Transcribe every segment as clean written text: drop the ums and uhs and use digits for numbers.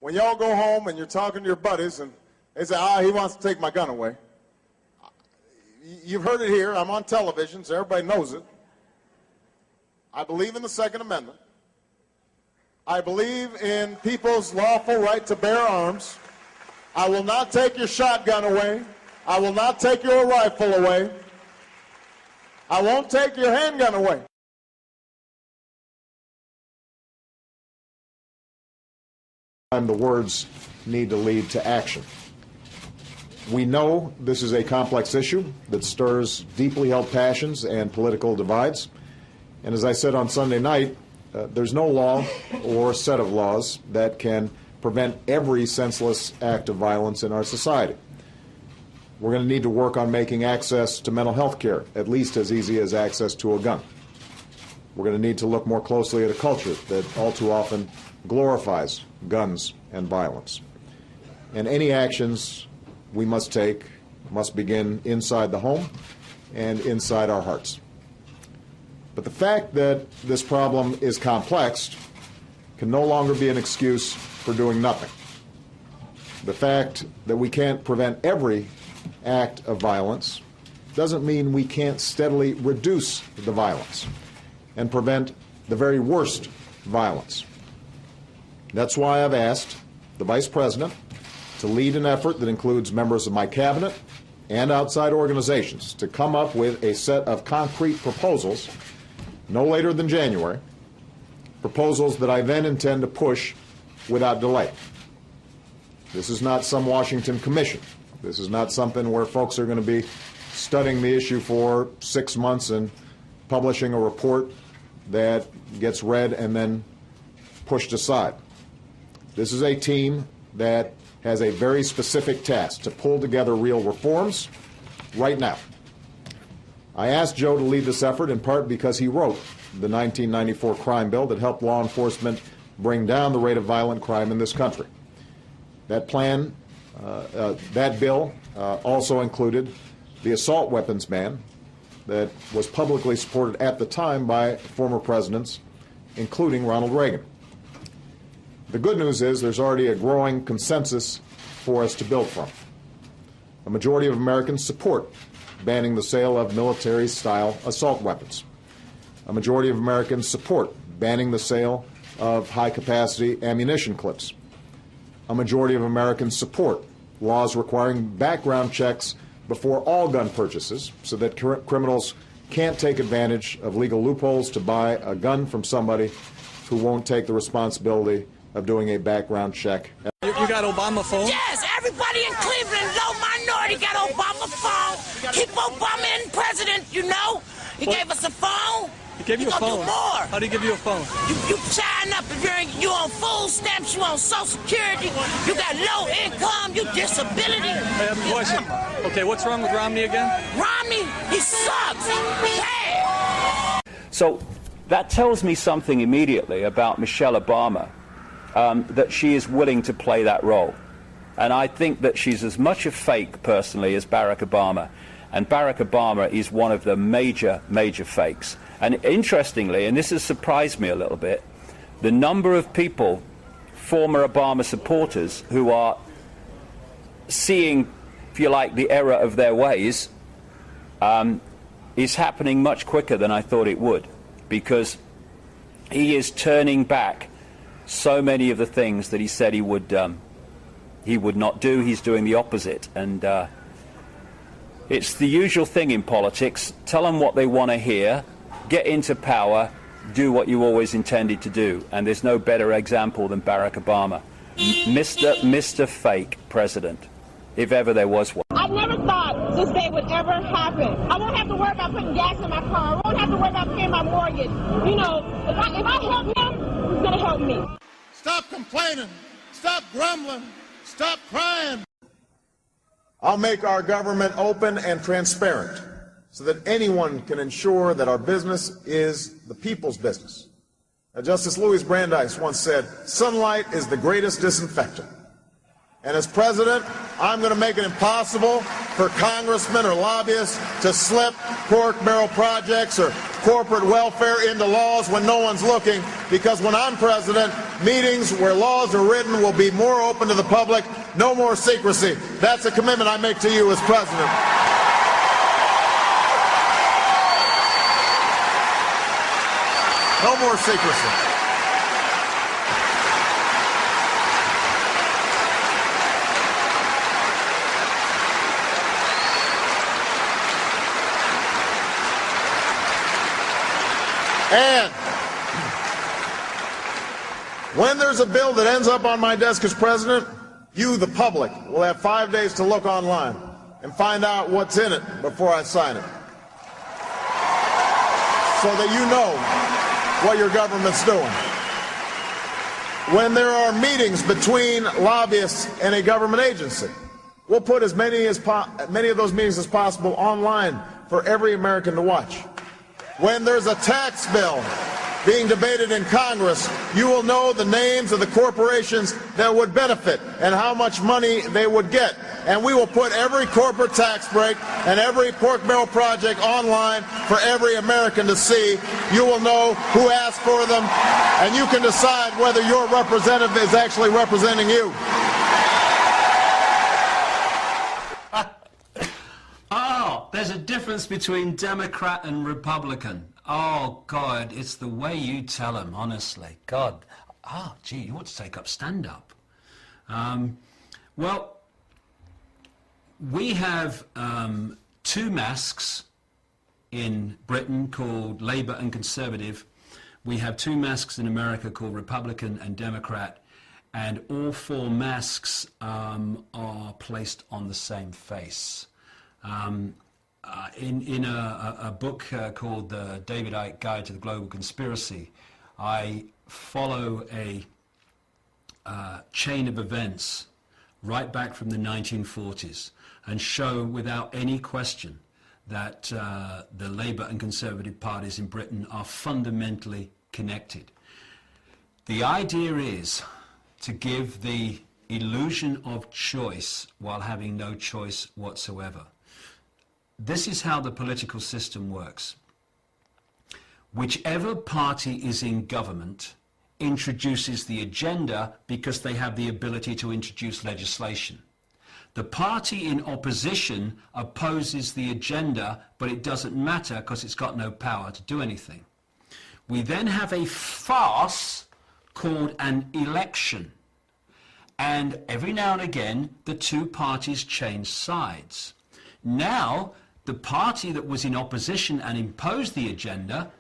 When y'all go home and you're talking to your buddies and they say, he wants to take my gun away. You've heard it here. I'm on television, so everybody knows it. I believe in the Second Amendment. I believe in people's lawful right to bear arms. I will not take your shotgun away. I will not take your rifle away. I won't take your handgun away. The words need to lead to action. We know this is a complex issue that stirs deeply held passions and political divides. And as I said on Sunday night, there's no law or set of laws that can prevent every senseless act of violence in our society. We're going to need to work on making access to mental health care at least as easy as access to a gun. We're going to need to look more closely at a culture that all too often glorifies guns and violence. And any actions we must take must begin inside the home and inside our hearts. But the fact that this problem is complex can no longer be an excuse for doing nothing. The fact that we can't prevent every act of violence doesn't mean we can't steadily reduce the violence and prevent the very worst violence. That's why I've asked the Vice President to lead an effort that includes members of my cabinet and outside organizations to come up with a set of concrete proposals no later than January, proposals that I then intend to push without delay. This is not some Washington commission. This is not something where folks are going to be studying the issue for 6 months and publishing a report that gets read and then pushed aside. This is a team that has a very specific task to pull together real reforms right now. I asked Joe to lead this effort in part because he wrote the 1994 crime bill that helped law enforcement bring down the rate of violent crime in this country. That plan, that bill also included the assault weapons ban that was publicly supported at the time by former presidents, including Ronald Reagan. The good news is there's already a growing consensus for us to build from. A majority of Americans support banning the sale of military-style assault weapons. A majority of Americans support banning the sale of high-capacity ammunition clips. A majority of Americans support laws requiring background checks before all gun purchases so that criminals can't take advantage of legal loopholes to buy a gun from somebody who won't take the responsibility of doing a background check. You got Obama phone? Yes, everybody in Cleveland, low minority, got Obama phone. Keep Obama in president, you know. He gave us a phone. He gave you a phone? Do more. How did he give you a phone? You sign up if you on food stamps, you on Social Security, you got low income, you disability. I have a question. Okay, what's wrong with Romney again? Romney, he sucks. Bad. So that tells me something immediately about Michelle Obama. That she is willing to play that role. And I think that she's as much a fake, personally, as Barack Obama. And Barack Obama is one of the major, major fakes. And interestingly, and this has surprised me a little bit, the number of people, former Obama supporters, who are seeing, if you like, the error of their ways, is happening much quicker than I thought it would. Because he is turning back so many of the things that he said he would not do. He's doing the opposite, and it's the usual thing in politics. Tell them what they want to hear, get into power, do what you always intended to do, and there's no better example than Barack Obama, Mr. Fake President, if ever there was one. I never thought this day would ever happen. I won't have to worry about putting gas in my car. I won't have to worry about paying my mortgage. You know, if I help him, he's going to help me. Stop complaining. Stop grumbling. Stop crying. I'll make our government open and transparent so that anyone can ensure that our business is the people's business. Justice Louis Brandeis once said, sunlight is the greatest disinfectant. And as president, I'm going to make it impossible for congressmen or lobbyists to slip pork barrel projects or corporate welfare into laws when no one's looking, because when I'm president, meetings where laws are written will be more open to the public, no more secrecy. That's a commitment I make to you as president. No more secrecy. And when there's a bill that ends up on my desk as president, you, the public, will have 5 days to look online and find out what's in it before I sign it, so that you know what your government's doing. When there are meetings between lobbyists and a government agency, we'll put as many of those meetings as possible online for every American to watch. When there's a tax bill being debated in Congress, you will know the names of the corporations that would benefit and how much money they would get. And we will put every corporate tax break and every pork barrel project online for every American to see. You will know who asked for them, and you can decide whether your representative is actually representing you. Oh, there's a difference between Democrat and Republican. Oh, God, it's the way you tell them, honestly. God, gee, you ought to take up stand-up. Well, we have two masks in Britain called Labour and Conservative. We have two masks in America called Republican and Democrat, and all four masks are placed on the same face. In a book called The David Icke Guide to the Global Conspiracy, I follow a chain of events right back from the 1940s and show without any question that the Labour and Conservative parties in Britain are fundamentally connected. The idea is to give the illusion of choice while having no choice whatsoever. This is how the political system works. Whichever party is in government introduces the agenda because they have the ability to introduce legislation. The party in opposition opposes the agenda, but it doesn't matter because it's got no power to do anything. We then have a farce called an election. And every now and again, the two parties change sides. Now, the party that was in opposition and imposed the agenda,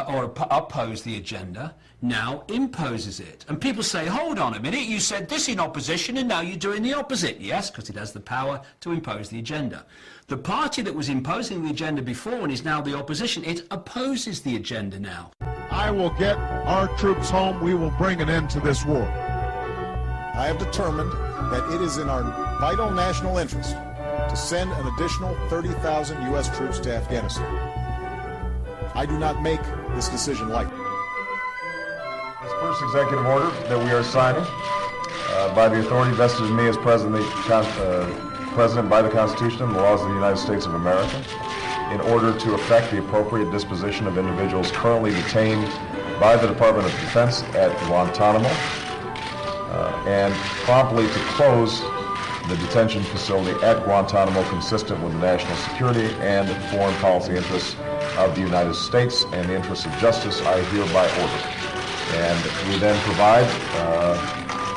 or opposed the agenda, now imposes it. And people say, hold on a minute, you said this in opposition and now you're doing the opposite. Yes, because it has the power to impose the agenda. The party that was imposing the agenda before and is now the opposition, it opposes the agenda now. I will get our troops home. We will bring an end to this war. I have determined that it is in our vital national interest to send an additional 30,000 U.S. troops to Afghanistan. I do not make this decision lightly. This first executive order that we are signing by the authority vested in me as President by the Constitution and the laws of the United States of America, in order to effect the appropriate disposition of individuals currently detained by the Department of Defense at Guantanamo, and promptly to close the detention facility at Guantanamo consistent with the national security and foreign policy interests of the United States and the interests of justice, I hereby order. And we then provide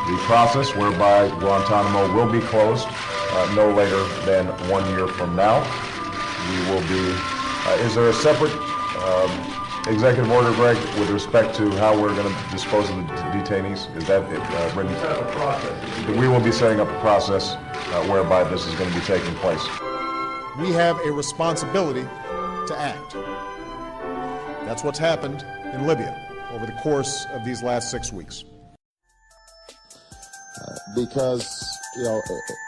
the process whereby Guantanamo will be closed no later than 1 year from now. We will be, is there a separate executive order, Greg, with respect to how we're going to dispose of the detainees? Is that written? Set up a process. We will be setting up a process whereby this is going to be taking place. We have a responsibility to act. That's what's happened in Libya over the course of these last 6 weeks. Because, you know,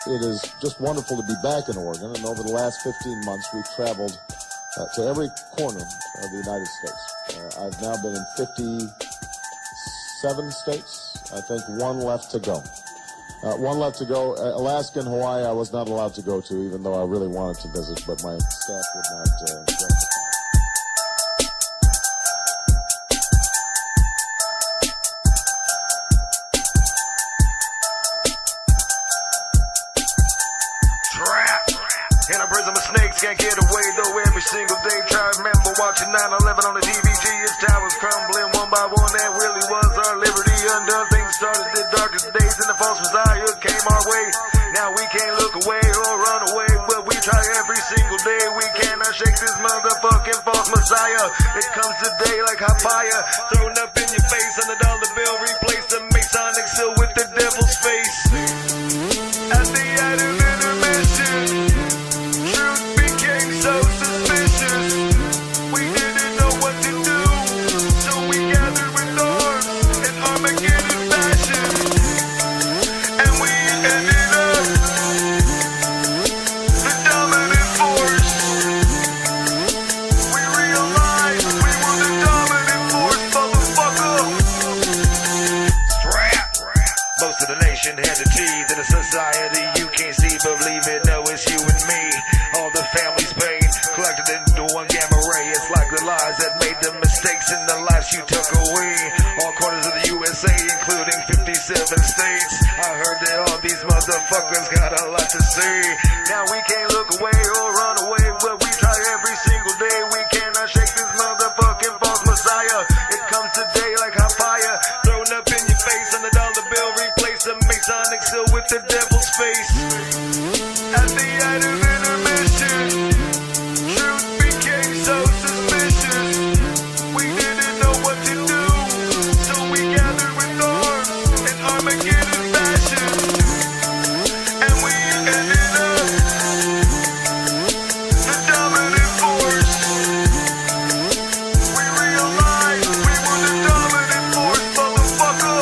it is just wonderful to be back in Oregon, and over the last 15 months we've traveled to every corner of the United States. I've now been in 57 states. I think one left to go. One left to go. Alaska and Hawaii I was not allowed to go to, even though I really wanted to visit, but my staff would not go. In a prism of snakes, can't get away though every single day. Try to remember watching 9/11 on the TVG. Its towers crumbling one by one. That really was our liberty undone. Things started the darkest days and the false messiah came our way. Now we can't look away or run away, but we try every single day. We cannot shake this motherfucking false messiah. It comes today like hot fire, thrown up in your face on the dollar bill. Replace the masonic seal with the devil's face. At the end of intermission, truth became so suspicious. We didn't know what to do, so we gathered with arms in armageddeon fashion, and we ended up the dominant force. We realized we were the dominant force, motherfucker. Strap. Most of the nation had the teeth in a society you can't see, believe it, no, it's you and me. All the families paid, collected into one gamma ray. It's like the lies that made the mistakes in the lives you took away. All corners of the USA, including 57 states. I heard that all these motherfuckers got a lot to say. Now we can't look away or run away, but we try every single day. We cannot shake this motherfucking false messiah. It comes today like hot fire, thrown up in your face on the dollar bill. Replace the masonic seal with the devil's face. At the end of intermission, truth became so suspicious. We didn't know what to do, so we gathered with arms in armageddeon fashion, and we ended up the dominant force. We realized we were the dominant force, motherfucker.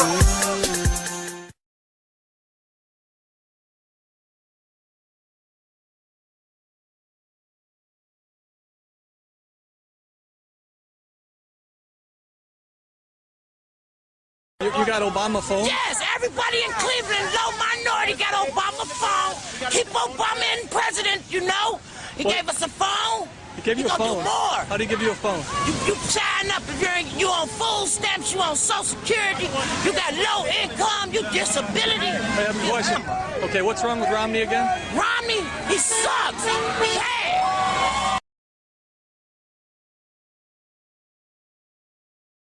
You got Obama phone? Yes, everybody in Cleveland, low minority, got Obama phone. Keep Obama in president, you know. He gave us a phone. He gave you a phone? Do more. How did he give you a phone? You sign up if you on food stamps, you on Social Security, you got low income, you disability. I have a question. Okay, what's wrong with Romney again? Romney, he sucks. Bad.